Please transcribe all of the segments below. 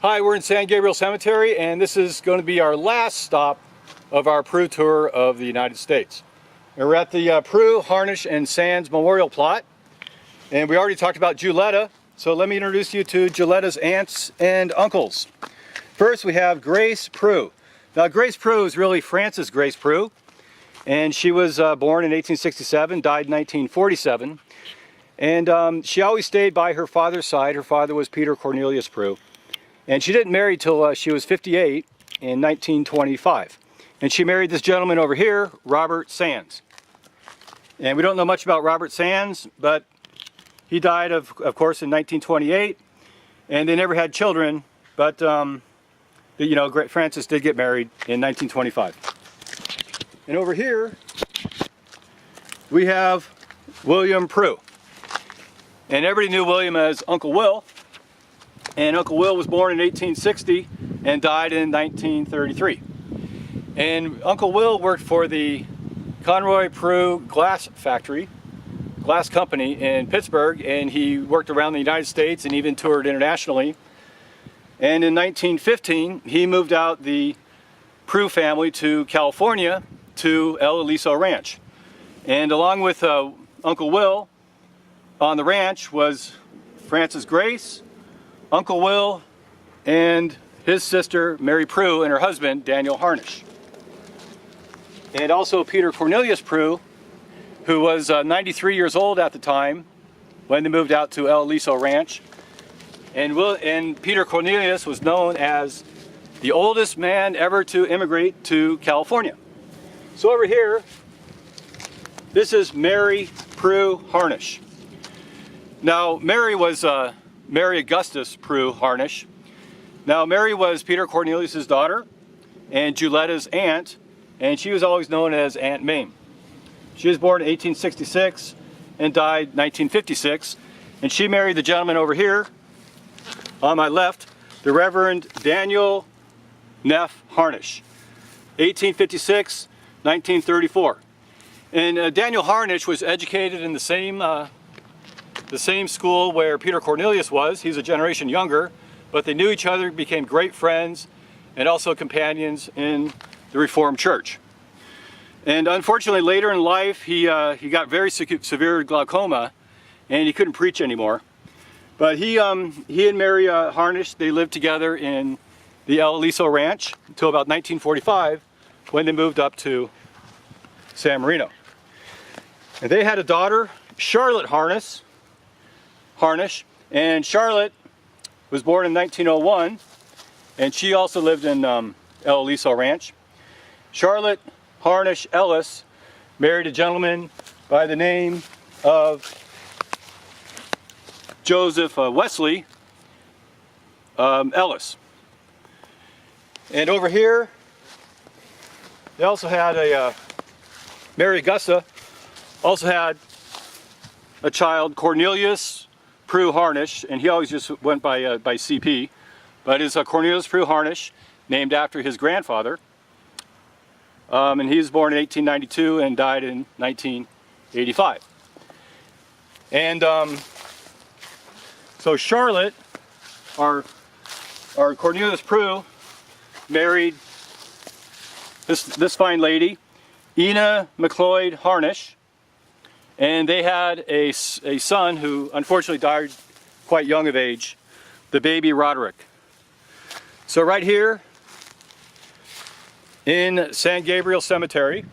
Hi, we're in San Gabriel Cemetery, and this is going to be our last stop of our Prugh tour of the United States. And we're at the Prugh, Harnish and Sands memorial plot, and we already talked about Juletta, so let me introduce you to Juletta's aunts and uncles. First we have Grace Prugh. Now Grace Prugh is really Frances Grace Prugh, and she was born in 1867, died in 1947, and she always stayed by her father's side. Her father was Peter Cornelius Prugh. And she didn't marry till she was 58 in 1925. And she married this gentleman over here, Robert Sands. And we don't know much about Robert Sands, but he died of course in 1928, and they never had children, but you know, Frances did get married in 1925. And over here we have William Prugh. And everybody knew William as Uncle Will. And Uncle Will was born in 1860 and died in 1933. And Uncle Will worked for the Conroy Prugh glass factory, glass company in Pittsburgh, and he worked around the United States and even toured internationally. And in 1915, he moved out the Prugh family to California to El Aliso Ranch. And along with Uncle Will on the ranch was Frances Grace, Uncle Will, and his sister Mary Prugh, and her husband Daniel Harnish. And also Peter Cornelius Prugh, who was 93 years old at the time when they moved out to El Aliso Ranch. And Peter Cornelius was known as the oldest man ever to immigrate to California. So over here, this is Mary Prugh Harnish. Now Mary was Mary Augustus Prugh Harnish. Now Mary was Peter Cornelius' daughter and Juletta's aunt, and she was always known as Aunt Mame. She was born in 1866 and died 1956, and she married the gentleman over here on my left, the Reverend Daniel Neff Harnish, 1856, 1934. And Daniel Harnish was educated in the same school where Peter Cornelius was. He's a generation younger, but they knew each other, became great friends, and also companions in the Reformed Church. And unfortunately, later in life, he got very severe glaucoma, and he couldn't preach anymore. But he and Mary Harnish, they lived together in the El Aliso Ranch until about 1945, when they moved up to San Marino. And they had a daughter, Charlotte Harnish, and Charlotte was born in 1901, and she also lived in El Aliso Ranch. Charlotte Harnish Ellis married a gentleman by the name of Joseph Wesley Ellis. And over here, they also had Mary Augusta also had a child, Cornelius Prugh Harnish, and he always just went by CP, but it's Cornelius Prugh Harnish, named after his grandfather. And he was born in 1892 and died in 1985. And so Charlotte, our Cornelius Prugh, married this fine lady, Ina McLeod Harnish. And they had a son who unfortunately died quite young of age, the baby Roderick. So right here in San Gabriel Cemetery,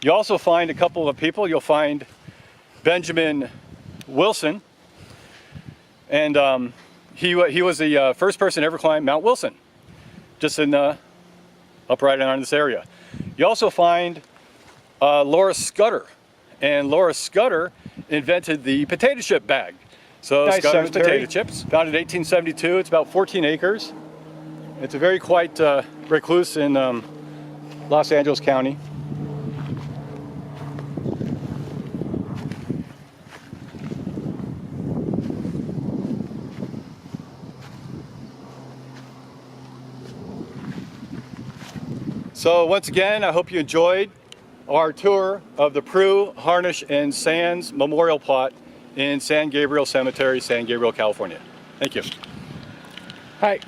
you also find a couple of people. You'll find Benjamin Wilson, and he was the first person to ever climb Mount Wilson, just in up right around this area. You also find Laura Scudder. And Laura Scudder invented the potato chip bag. So nice Scudder's potato chips, founded in 1872. It's about 14 acres. It's a very quiet recluse in Los Angeles County. So once again, I hope you enjoyed our tour of the Prugh, Harnish and Sands memorial plot in San Gabriel Cemetery, San Gabriel, California. Thank you. Hi.